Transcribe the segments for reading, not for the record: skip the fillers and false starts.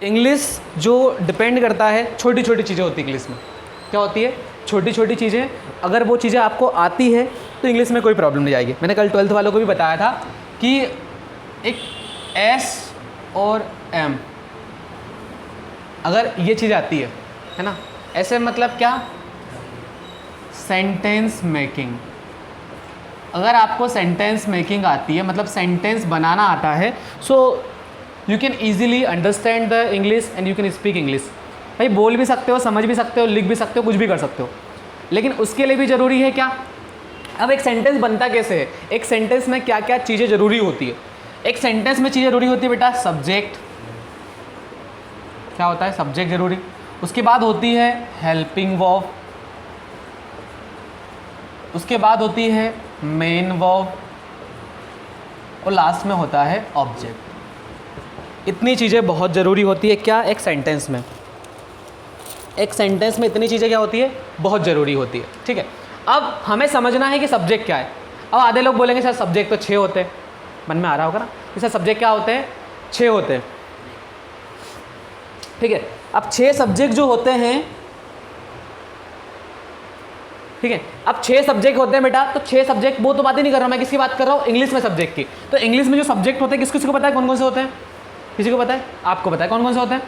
English जो depend करता है, छोटी छोटी चीज़ें होती है इंग्लिश में। क्या होती है? छोटी छोटी चीज़ें। अगर वो चीज़ें आपको आती है तो इंग्लिश में कोई प्रॉब्लम नहीं आएगी। मैंने कल 12th वालों को भी बताया था कि एक एस और एम, अगर ये चीज़ आती है ना, ऐसे मतलब क्या? Sentence making. अगर आपको सेंटेंस मेकिंग आती है, मतलब सेंटेंस बनाना आता है, so you can easily understand the English and you can speak English. भाई बोल भी सकते हो, समझ भी सकते हो, लिख भी सकते हो, कुछ भी कर सकते हो, लेकिन उसके लिए भी ज़रूरी है क्या? अब एक सेंटेंस बनता कैसे है? एक सेंटेंस में क्या क्या चीज़ें ज़रूरी होती है? एक सेंटेंस में चीज़ें ज़रूरी होती है बेटा, सब्जेक्ट। क्या होता है? सब्जेक्ट ज़रूरी। उसके बाद होती है हेल्पिंग वर्ब, उसके बाद होती है मेन वर्ब, और लास्ट में होता है ऑब्जेक्ट। इतनी चीज़ें बहुत ज़रूरी होती है क्या? एक सेंटेंस में। एक सेंटेंस में इतनी चीज़ें क्या होती है? बहुत ज़रूरी होती है। ठीक है, अब हमें समझना है कि सब्जेक्ट क्या है। अब आधे लोग बोलेंगे सर सब्जेक्ट तो 6 होते हैं, मन में आ रहा होगा ना कि सर सब्जेक्ट क्या होते हैं? 6 होते हैं। ठीक है, अब 6 सब्जेक्ट जो होते हैं, ठीक है, अब 6 सब्जेक्ट होते हैं बेटा, तो 6 सब्जेक्ट, वो तो बात ही नहीं कर रहा हूँ मैं, किसकी बात कर रहा हूँ? इंग्लिश में सब्जेक्ट की। तो इंग्लिश में जो सब्जेक्ट होते हैं, किस किसी को पता है कौन कौन से होते हैं? किसी को पता है? आपको पता है कौन कौन से होते हैं?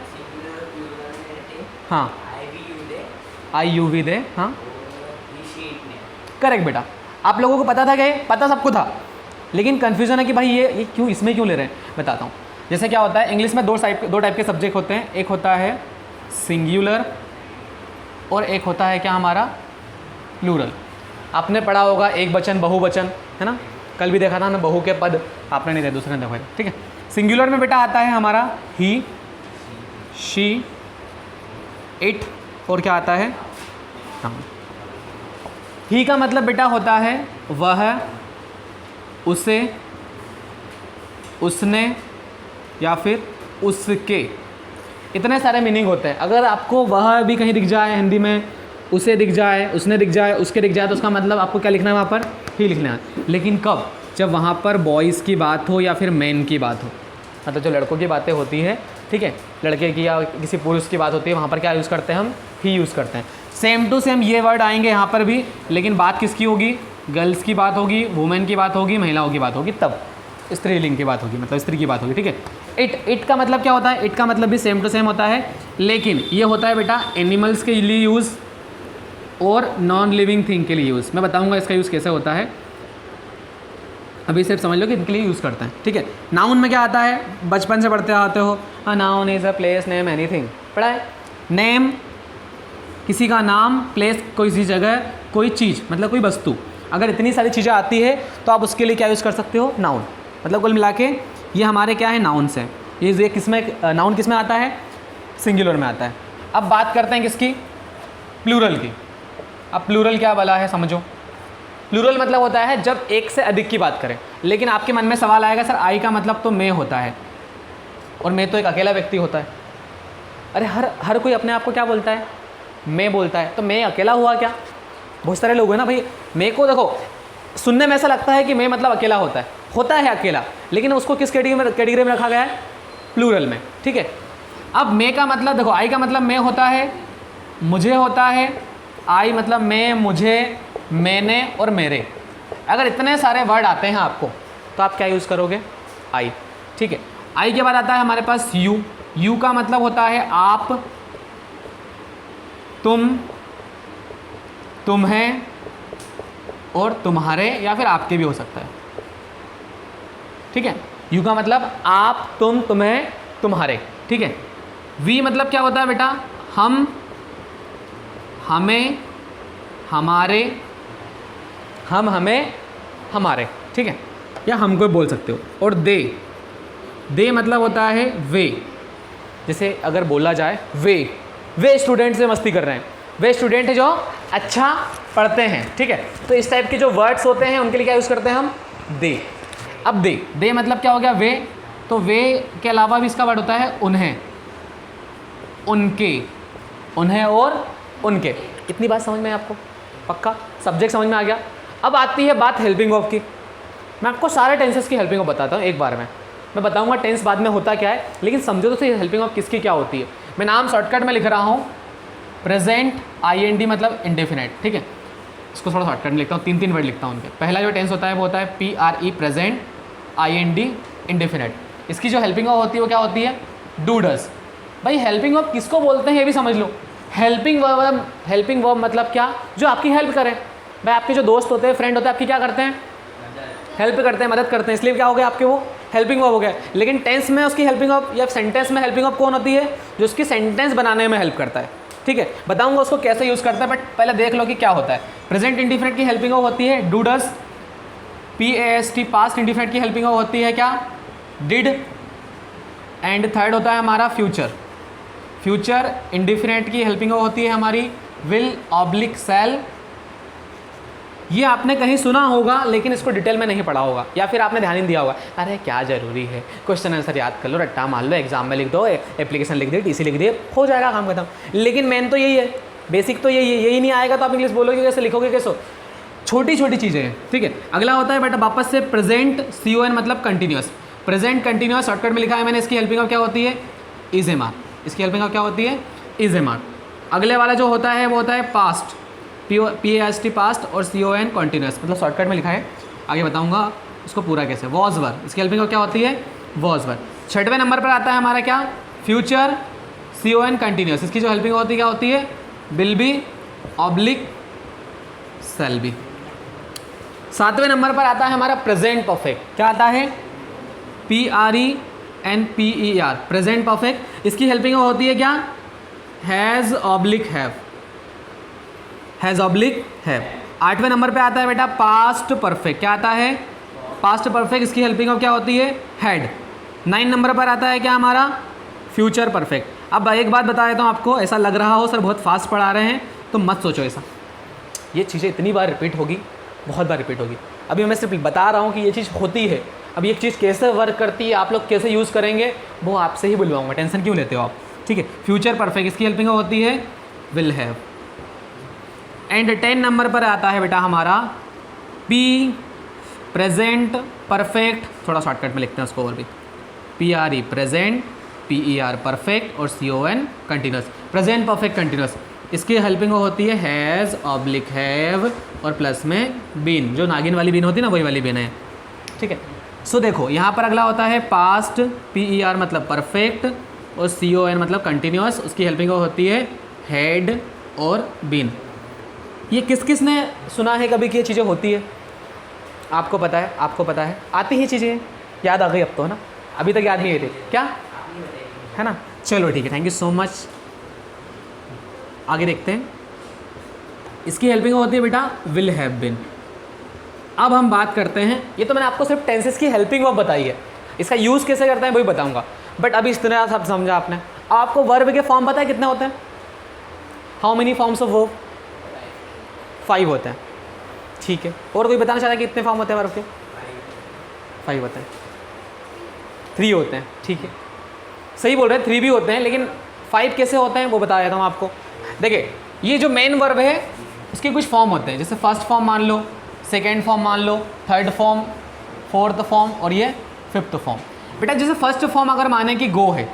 हाँ, आई यू वी दे, हाँ करेक्ट बेटा। आप लोगों को पता था क्या? पता सबको था, लेकिन कन्फ्यूजन है कि भाई ये क्यों, इसमें क्यों ले रहे हैं। बताता हूँ। जैसे क्या होता है, इंग्लिश में दो टाइप के सब्जेक्ट होते हैं। एक होता है सिंगुलर और एक होता है क्या हमारा? प्लूरल। आपने पढ़ा होगा एक वचन, बहुवचन, है ना? कल भी देखा था ना, बहू के पद। आपने नहीं देखा, दूसरे ने देखा। ठीक है, सिंगुलर में बेटा आता है हमारा ही, शी, इट, और क्या आता है? ही का मतलब बेटा होता है वह, उसे, उसने, या फिर उसके। इतने सारे मीनिंग होते हैं। अगर आपको वह भी कहीं दिख जाए हिंदी में, उसे दिख जाए, उसने दिख जाए, उसके दिख जाए, तो उसका मतलब आपको क्या लिखना है? वहाँ पर ही लिखना है। लेकिन कब? जब वहाँ पर बॉयज़ की बात हो या फिर मैन की बात हो, मतलब जो लड़कों की बातें होती है, ठीक है, लड़के की या किसी पुरुष की बात होती है, वहाँ पर क्या यूज़ करते हैं हम? ही यूज़ करते हैं। सेम टू सेम ये वर्ड आएंगे यहाँ पर भी, लेकिन बात किसकी होगी? गर्ल्स की बात होगी, वुमेन की बात होगी, महिलाओं की बात होगी, तब स्त्रीलिंग की बात होगी, मतलब स्त्री की बात होगी। ठीक है, इट का मतलब क्या होता है? इट का मतलब भी सेम टू सेम होता है, लेकिन ये होता है बेटा एनिमल्स के लिए यूज़ और नॉन लिविंग थिंग के लिए यूज़। मैं बताऊंगा इसका यूज़ कैसे होता है, अभी सिर्फ समझ लो कि इनके लिए यूज़ करते हैं। ठीक है, नाउन में क्या आता है? बचपन से पढ़ते आते हो, हाँ, noun is a place, name, anything, पढ़ा है। नेम किसी का नाम, प्लेस कोई सी जगह, कोई चीज़, मतलब कोई वस्तु। अगर इतनी सारी चीज़ें आती है तो आप उसके लिए क्या यूज़ कर सकते हो? नाउन। मतलब कुल मिला के ये हमारे क्या है? नाउन्स हैं। ये किस में, नाउन किस में आता है? सिंगुलर में आता है। अब बात करते हैं किसकी? प्लूरल की। अब प्लूरल क्या वाला है समझो। प्लूरल मतलब होता है जब एक से अधिक की बात करें। लेकिन आपके मन में सवाल आएगा सर आई का मतलब तो मैं होता है, और मैं तो एक अकेला व्यक्ति होता है। अरे हर कोई अपने आप को क्या बोलता है? मैं बोलता है। तो मैं अकेला हुआ क्या? बहुत सारे लोग हैं ना भाई, मैं को देखो सुनने में ऐसा लगता है कि मैं मतलब अकेला होता है अकेला, लेकिन उसको किस कैटेगरी में रखा गया है? प्लूरल में। ठीक है, अब मैं का मतलब देखो, आई का मतलब मैं होता है, मुझे होता है, आई मतलब मैं, मुझे, मैंने और मेरे। अगर इतने सारे वर्ड आते हैं आपको तो आप क्या यूज़ करोगे? आई। ठीक है, आई के बाद आता है हमारे पास यू। यू का मतलब होता है आप, तुम, तुम्हें और तुम्हारे, या फिर आपके भी हो सकता है। ठीक है, यू का मतलब आप, तुम, तुम्हें, तुम्हारे। ठीक है, वी मतलब क्या होता है बेटा? हम, हमें, हमारे, हम, हमें, हमारे। ठीक है, या हमको बोल सकते हो। और दे मतलब होता है वे। जैसे अगर बोला जाए वे स्टूडेंट से मस्ती कर रहे हैं, वे स्टूडेंट है जो अच्छा पढ़ते हैं। ठीक है, तो इस टाइप के जो वर्ड्स होते हैं उनके लिए क्या यूज़ करते हैं हम? दे। अब दे मतलब क्या हो गया? वे। तो वे के अलावा भी इसका वर्ड होता है उन्हें, उनके, उन्हें और उनके। इतनी बात समझ में आपको? पक्का सब्जेक्ट समझ में आ गया। अब आती है बात हेल्पिंग वर्ब की। मैं आपको सारे टेंसेस की हेल्पिंग वर्ब बताता हूँ एक बार में। मैं बताऊंगा टेंस बाद में होता क्या है, लेकिन समझो तो सही हेल्पिंग वर्ब किसकी क्या होती है। मैं नाम शॉर्टकट में लिख रहा हूँ, प्रेजेंट IND मतलब इंडेफिनेट, ठीक है। इसको थोड़ा शॉर्टकट में लिखता हूँ, 3 वर्ड लिखता हूँ उनके। पहला जो टेंस होता है वो होता है PRE प्रेजेंट, IND इंडेफिनेट। इसकी जो हेल्पिंग वर्ब होती है वो क्या होती है, डू डज। भाई हेल्पिंग वर्ब किसको बोलते हैं ये भी समझ लो। हेल्पिंग वर्ब मतलब क्या, जो आपकी हेल्प करें। भाई आपके जो दोस्त होते हैं, फ्रेंड होते हैं, आपकी क्या करते हैं, हेल्प करते हैं, मदद करते हैं, इसलिए क्या हो गया आपके वो हेल्पिंग वर्ब हो गया। लेकिन टेंस में उसकी हेल्पिंग वर्ब या सेंटेंस में हेल्पिंग वर्ब कौन होती है, जो उसकी सेंटेंस बनाने में हेल्प करता है, ठीक है। बताऊंगा उसको कैसे यूज़ करता है, बट पहले देख लो कि क्या होता है। प्रेजेंट इंडिफिनिट की हेल्पिंग वर्ब होती है do does, PAST past indefinite की हेल्पिंग वर्ब होती है क्या, डिड, एंड थर्ड होता है हमारा फ्यूचर। फ्यूचर इंडिफिनिट की हेल्पिंग वर्ब होती है हमारी विल ऑब्लिक सेल। ये आपने कहीं सुना होगा लेकिन इसको डिटेल में नहीं पढ़ा होगा, या फिर आपने ध्यान नहीं दिया होगा, अरे क्या ज़रूरी है, क्वेश्चन आंसर याद कर लो, रट्टा मार लो, एग्जाम में लिख दो, एप्लीकेशन लिख दे, TC लिख दे, हो जाएगा काम खत्म। लेकिन मेन तो यही है, बेसिक तो यही है, यही नहीं आएगा तो आप इंग्लिश बोलोगे कैसे, लिखोगे कैसे, छोटी छोटी चीज़ें हैं, ठीक है। अगला होता है बेटा वापस से प्रेजेंट CON मतलब कंटिन्यूस। प्रेजेंट कंटिन्यूस शॉर्टकट में लिखा है मैंने, इसकी हेल्पिंग वर्ब क्या होती है, इज ए मार्क। इसकी हेल्पिंग वर्ब क्या होती है, इज ए मार्क। अगले वाला जो होता है वो होता है पास्ट, PAST पास्ट, और CON कॉन्टिन्यूस, मतलब शॉर्टकट में लिखा है, आगे बताऊंगा उसको पूरा कैसे। वॉज वर, इसकी हेल्पिंग वर्ब क्या होती है, वॉज वर। 6वें नंबर पर आता है हमारा क्या, फ्यूचर CON कंटिन्यूस। इसकी जो हेल्पिंग होती है क्या होती है, will be oblique shall be. 7वें नंबर पर आता है हमारा प्रेजेंट परफेक्ट। क्या आता है, PRENPER प्रेजेंट परफेक्ट। इसकी हेल्पिंग होती है क्या, has oblique have, has oblique have. 8वें नंबर पे आता है बेटा पास्ट परफेक्ट। क्या आता है, पास्ट परफेक्ट। इसकी हेल्पिंग ऑफ क्या होती है, हैड। 9 नंबर पर आता है क्या हमारा, फ्यूचर परफेक्ट। अब एक बात बता देता हूँ आपको, ऐसा लग रहा हो सर बहुत फास्ट पढ़ा रहे हैं, तो मत सोचो ऐसा, ये चीज़ें इतनी बार रिपीट होगी, बहुत बार रिपीट होगी। अभी मैं सिर्फ बता रहा हूँ कि ये चीज़ होती है। अब ये चीज़ कैसे वर्क करती है, आप लोग कैसे यूज़ करेंगे, वो आपसे ही बुलवाऊंगा, टेंशन क्यों लेते हो आप, ठीक है। फ्यूचर परफेक्ट, इसकी हेल्पिंग होती है विल हैव। एंड 10 नंबर पर आता है बेटा हमारा प्रेजेंट परफेक्ट। थोड़ा शॉर्टकट में लिखते हैं उसको और भी, PRE प्रेजेंट, PER परफेक्ट, और CON continuous. Present perfect continuous, इसकी हेल्पिंग होती है हैज़ ऑब्लिक हैव और प्लस में बीन, जो नागिन वाली बीन होती है ना, वही वाली बीन है, ठीक है। सो देखो यहाँ पर अगला होता है पास्ट, PER मतलब परफेक्ट, और CON मतलब कंटिन्यूस। उसकी हेल्पिंग होती है हेड और बीन। ये किस किस ने सुना है कभी कि ये चीज़ें होती है, आपको पता है, आपको पता है, आती ही चीज़ें, याद आ गई अब तो, है ना, अभी तक याद नहीं आई थी क्या, है ना। चलो ठीक है, थैंक यू सो मच। आगे देखते हैं, इसकी हेल्पिंग होती है बेटा विल हैव बिन। अब हम बात करते हैं, ये तो मैंने आपको सिर्फ टेंसेस की हेल्पिंग वर्ब बताई है, इसका यूज़ कैसे करते हैं वही बताऊंगा, बट अभी इस तरह सब समझा आपने। आपको वर्ब के फॉर्म पता है कितने होते हैं, how many forms of verb, 5 होते हैं, ठीक है। और कोई बताना चाहता है कि कितने फॉर्म होते हैं वर्ब के, 5 होते हैं, 3 होते हैं, ठीक है, सही बोल रहे हैं, 3 भी होते हैं, लेकिन 5 कैसे होते हैं वो बता देता हूँ आपको। देखिए ये जो मेन वर्ब है उसके कुछ फॉर्म होते हैं, जैसे फर्स्ट फॉर्म मान लो, सेकेंड फॉर्म मान लो, थर्ड फॉर्म, फोर्थ फॉर्म, और ये 5th फॉर्म। बेटा जैसे फर्स्ट फॉर्म अगर माने कि गो है,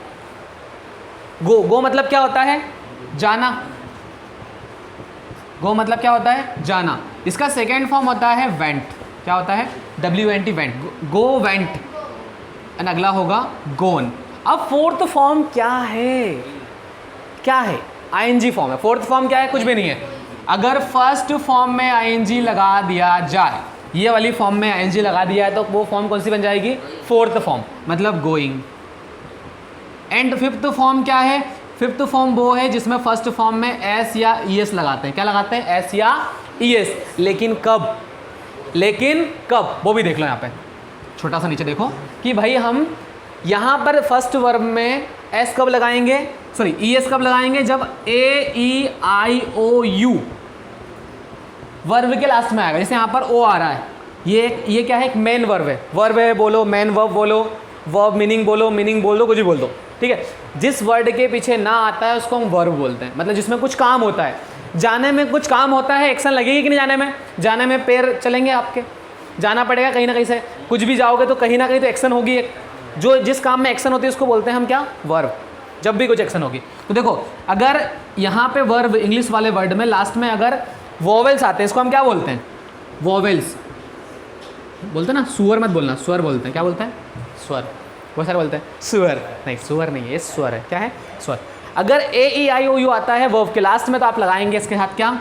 गो मतलब क्या होता है, जाना, गो मतलब क्या होता है, जाना। इसका सेकेंड फॉर्म होता है वेंट, क्या होता है, WENT went, go went, and अगला होगा गोन। अब फोर्थ फॉर्म क्या है, क्या है, ING फॉर्म है। फोर्थ फॉर्म क्या है, कुछ भी नहीं है। अगर फर्स्ट फॉर्म में ING लगा दिया जाए, ये वाली फॉर्म में ING लगा दिया है, तो वो फॉर्म कौन सी बन जाएगी, फोर्थ फॉर्म, मतलब गोइंग। एंड 5th फॉर्म क्या है, 5th फॉर्म वो है जिसमें फर्स्ट फॉर्म में S या ES लगाते हैं, क्या लगाते हैं, S या ES, लेकिन कब, लेकिन कब, वो भी देख लो यहाँ पे, छोटा सा नीचे देखो कि भाई हम यहाँ पर फर्स्ट वर्ब में S कब लगाएंगे, सॉरी ES कब लगाएंगे, जब AEIOU वर्ब के लास्ट में आएगा। जैसे यहाँ पर O आ रहा है, ये क्या है, एक मेन वर्ब है, वर्ब है बोलो, मेन वर्ब बोलो, वर्ब मीनिंग बोलो, मीनिंग बोल दो, कुछ भी बोल दो, ठीक है। जिस वर्ड के पीछे ना आता है उसको हम वर्ब बोलते हैं, मतलब जिसमें कुछ काम होता है, जाने में कुछ काम होता है, एक्शन लगेगी कि नहीं जाने में, जाने में पैर चलेंगे आपके, जाना पड़ेगा कहीं ना कहीं से, कुछ भी जाओगे तो कहीं ना कहीं तो एक्शन होगी एक, जो जिस काम में एक्शन होती है उसको बोलते हैं हम क्या, वर्ब, जब भी कुछ एक्शन होगी। तो देखो अगर यहाँ पे वर्ब इंग्लिश वाले वर्ड में लास्ट में अगर वोवेल्स आते हैं, इसको हम क्या बोलते हैं, वोवेल्स बोलते हैं ना, सुअर मत बोलना, स्वर बोलते हैं, क्या बोलते हैं, स्वर। बहुत सारे बोलते हैं स्वर, नहीं स्वर नहीं है, ये स्वर है, क्या है, स्वर। अगर ए ई आई ओ यू आता है वर्ब के लास्ट में तो आप लगाएंगे इसके साथ क्या,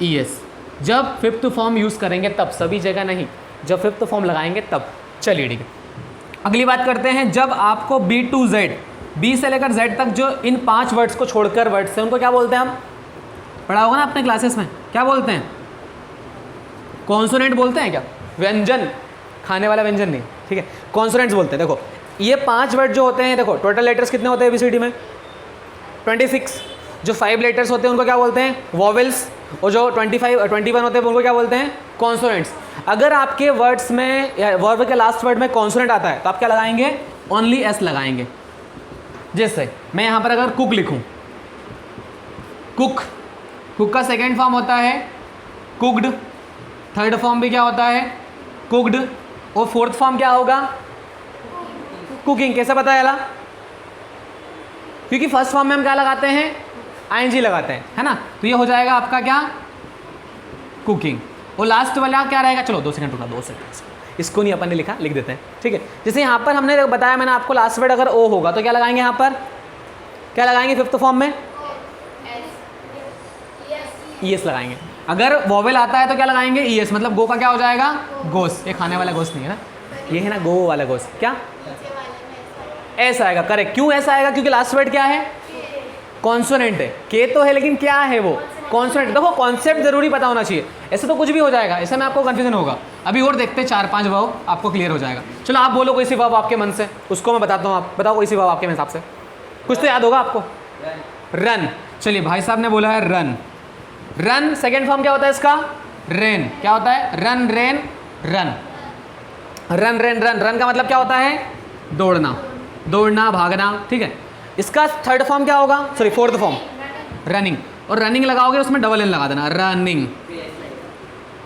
ई एस। जब फिफ्थ फॉर्म यूज़ करेंगे तब, सभी जगह नहीं, जब फिफ्थ फॉर्म लगाएंगे तब। चलिए ठीक है, अगली बात करते हैं। जब आपको बी टू जेड, बी से लेकर जेड तक जो इन 5 वर्ड्स को छोड़कर वर्ड्स हैं उनको क्या बोलते हैं हम, पढ़ा होगा ना अपने क्लासेस में, क्या बोलते हैं, कॉन्सोनेंट बोलते हैं क्या, व्यंजन, खाने वाला व्यंजन नहीं, ठीक है, कॉन्सोनेंट्स बोलते हैं। देखो ये 5 वर्ड जो होते हैं, देखो टोटल लेटर्स कितने होते हैं एबीसीडी में, 26। जो 5 लेटर्स होते हैं उनको क्या बोलते हैं, वॉवेल्स, और जो 21 होते हैं उनको क्या बोलते हैं, कॉन्सोनेंट्स। अगर आपके वर्ड्स में, वर्ब के लास्ट वर्ड में कॉन्सोनेंट आता है तो आप क्या लगाएंगे, ओनली एस लगाएंगे। जैसे मैं यहाँ पर अगर कुक लिखूँ, कुक, कुक का सेकेंड फॉर्म होता है कुकड, थर्ड फॉर्म भी क्या होता है, कुकड, और फोर्थ फॉर्म क्या होगा, कुकिंग। कैसे पता चला, क्योंकि फर्स्ट फॉर्म में हम क्या लगाते हैं, आईएनजी लगाते हैं, है ना, तो ये हो जाएगा आपका क्या, कुकिंग। और लास्ट वाला क्या रहेगा, चलो 2 सेकंड रुका, 2 सेकंड, इसको नहीं अपन ने लिखा, लिख देते हैं, ठीक है। जैसे यहाँ पर हमने बताया, मैंने आपको लास्ट वर्ड अगर ओ होगा तो क्या लगाएंगे, यहाँ पर क्या लगाएंगे फिफ्थ फॉर्म में, ई एस लगाएंगे। अगर वोवेल आता है तो क्या लगाएंगे, ई एस, मतलब गो का क्या हो जाएगा, गोस। ये खाने वाला गोस नहीं है ना, ये है ना गो वाला गोस, क्या ऐसा आएगा, करेक्ट। क्यों ऐसा आएगा, क्योंकि लास्ट वर्ड क्या है, कॉन्सोनेंट है, के तो है लेकिन क्या है वो, कॉन्सोनेंट। देखो कॉन्सेप्ट जरूरी पता होना चाहिए, ऐसे तो कुछ भी हो जाएगा, ऐसे में आपको कंफ्यूजन होगा। अभी और देखते हैं 4-5 वर्ब आपको क्लियर हो जाएगा। चलो आप बोलो कोई सी वर्ब आपके मन से, उसको मैं बताता हूँ, आप बताओ कोई सी वर्ब आपके हिसाब से, कुछ तो याद होगा आपको, रन। चलिए भाई साहब ने बोला है रन, रन सेकेंड फॉर्म क्या होता है इसका, रेन, क्या होता है, run rain run, run rain run. Run का मतलब क्या होता है, दौड़ना, दौड़ना भागना, ठीक है। इसका थर्ड फॉर्म क्या होगा, सॉरी फोर्थ फॉर्म, रनिंग। और रनिंग लगाओगे उसमें डबल एन लगा देना, रनिंग।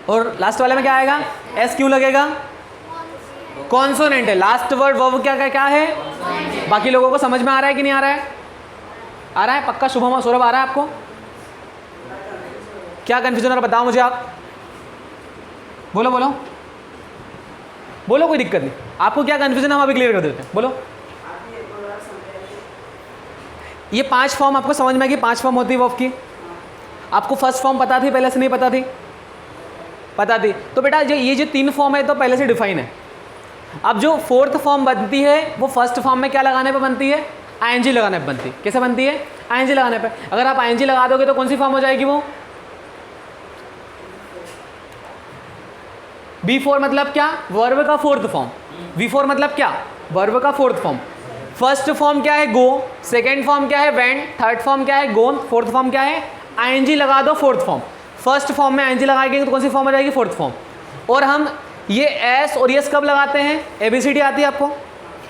और लास्ट वाले में क्या आएगा, एस क्यों लगेगा, कॉन्सोनेंट है, लास्ट वर्ड वर्ब क्या क्या है। बाकी लोगों को समझ में आ रहा है कि नहीं आ रहा है, आ रहा है पक्का, शुभम सौरभ आ रहा है आपको, क्या कन्फ्यूजन है बताओ मुझे आप, बोलो बोलो बोलो, कोई दिक्कत नहीं, आपको क्या कन्फ्यूजन है हम अभी क्लियर कर देते हैं, बोलो। ये 5 फॉर्म आपको समझ में आएगी, 5 फॉर्म होती है वर्ब की। आपको फर्स्ट फॉर्म पता थी, पहले से नहीं पता थी, पता थी, तो बेटा ये जो 3 फॉर्म है तो पहले से डिफाइन है। अब जो फोर्थ फॉर्म बनती है वो फर्स्ट फॉर्म में क्या लगाने पे बनती है, आईएनजी लगाने पे बनती है। कैसे बनती है, आईएनजी लगाने पे। अगर आप आईएनजी लगा दोगे तो कौन सी फॉर्म हो जाएगी वो, B4 मतलब क्या, वर्ब का फोर्थ फॉर्म। V4 मतलब क्या, वर्ब का फोर्थ फॉर्म। फर्स्ट फॉर्म क्या है, गो, सेकेंड फॉर्म क्या है, वेंट, थर्ड फॉर्म क्या है, गोन, फोर्थ फॉर्म क्या है, आईएनजी लगा दो फोर्थ फॉर्म। फर्स्ट फॉर्म में आईएनजी लगाएंगे तो कौन सी फॉर्म हो जाएगी, फोर्थ फॉर्म। और हम ये एस और यस कब लगाते हैं, एबीसीडी आती है आपको,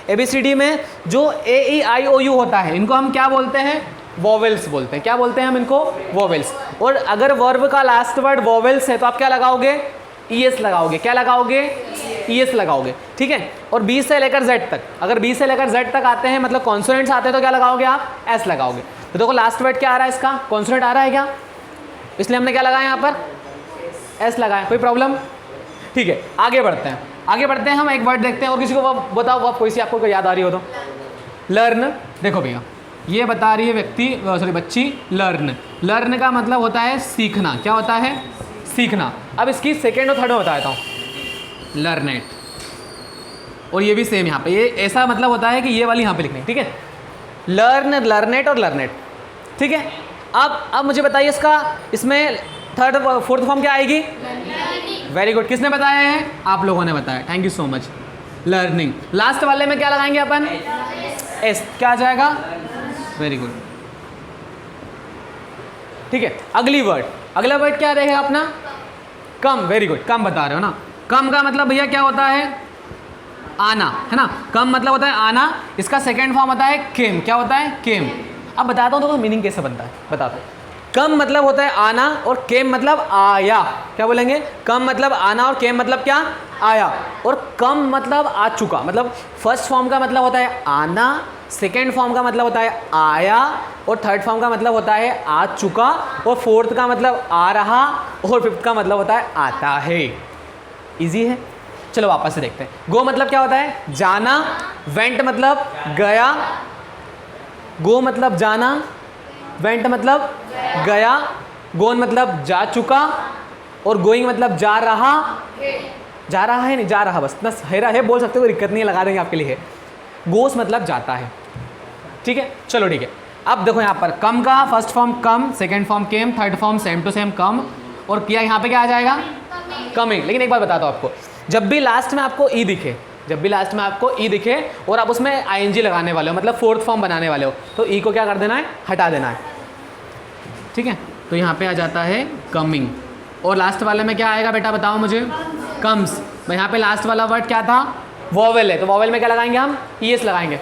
एबीसीडी में जो ए ई आई ओ यू होता है इनको हम क्या बोलते हैं, वोवेल्स बोलते हैं। क्या बोलते हैं हम इनको, वोवेल्स। और अगर वर्ब का लास्ट वर्ड वोवेल्स है तो आप क्या लगाओगे, ई एस लगाओगे। क्या लगाओगे, ई एस लगाओगे, ठीक है। और बी से लेकर जेड तक, अगर बी से लेकर जेड तक आते हैं मतलब कॉन्सोनेंट्स आते हैं तो क्या लगाओगे आप, एस लगाओगे। तो देखो लास्ट वर्ड क्या आ रहा है इसका, कॉन्सोनेंट आ रहा है क्या, इसलिए हमने क्या लगाया यहाँ पर, एस लगाया। कोई प्रॉब्लम, ठीक है। आगे बढ़ते हैं, आगे बढ़ते हैं, हम एक वर्ड देखते हैं। और किसी को वो बताओ, वो कोई सी आपको कोई याद आ रही हो तो, लर्न। देखो भैया ये बता रही है व्यक्ति, सॉरी बच्ची, लर्न। लर्न का मतलब होता है सीखना। क्या होता है, सीखना। अब इसकी सेकेंड और थर्ड में बताता हूँ, लर्नेट। और ये भी सेम यहाँ पे, ये ऐसा मतलब होता है कि ये वाली यहाँ पे लिखनी, ठीक है। लर्न, लर्नेट और लर्नेट, ठीक है। अब मुझे बताइए इसका, इसमें थर्ड फोर्थ फॉर्म क्या आएगी, वेरी गुड। किसने बताया है, आप लोगों ने बताया, thank you so much. Learning. Last वाले में क्या लगाएंगे अपन, एस। क्या आ जाएगा, वेरी गुड, ठीक है। अगली वर्ड, अगला वर्ड क्या रहेगा अपना, कम। वेरी गुड, कम बता रहे हो ना। कम का मतलब भैया क्या होता है, आना, है ना। कम मतलब होता है आना। इसका सेकेंड फॉर्म होता है केम। क्या होता है, केम। अब बताता हूँ तो मीनिंग कैसे बनता है, बताता हूँ। कम मतलब होता है आना और केम मतलब आया। क्या बोलेंगे? कम मतलब आना और केम मतलब क्या? आया। और कम मतलब आ चुका। मतलब फर्स्ट फॉर्म का मतलब होता है आना, सेकेंड फॉर्म का मतलब होता है आया, और थर्ड फॉर्म का मतलब होता है आ चुका, और फोर्थ का मतलब आ रहा, और फिफ्थ का मतलब होता है आता है। इजी है। चलो वापस से देखते हैं। गो मतलब क्या होता है? जाना। वेंट मतलब गया। गो मतलब जाना, वेंट मतलब गया, गोन मतलब जा चुका, और गोइंग मतलब जा रहा। जा रहा है नहीं, जा रहा, बस इतना हेरा है बोल सकते हो, दिक्कत नहीं है, लगा देंगे आपके लिए है। गोस मतलब जाता है। ठीक है, चलो ठीक है। अब देखो यहाँ पर कम का first form come, second form came, third form same to same come, और किया यहाँ पे क्या आ जाएगा? कमिंग। लेकिन एक बात बताता हूँ आपको, जब भी लास्ट में आपको ई दिखे, जब भी लास्ट में आपको ई दिखे और आप उसमें आईएनजी लगाने वाले हो, मतलब फोर्थ फॉर्म बनाने वाले हो, तो ई को क्या कर देना है? हटा देना है। ठीक है, तो यहाँ पे आ जाता है कमिंग। और लास्ट वाले में क्या आएगा बेटा, बताओ मुझे? कम्स। यहाँ पे लास्ट वाला वर्ड क्या था? वॉवेल है, तो वॉवेल में क्या लगाएंगे हम? ईएस लगाएंगे।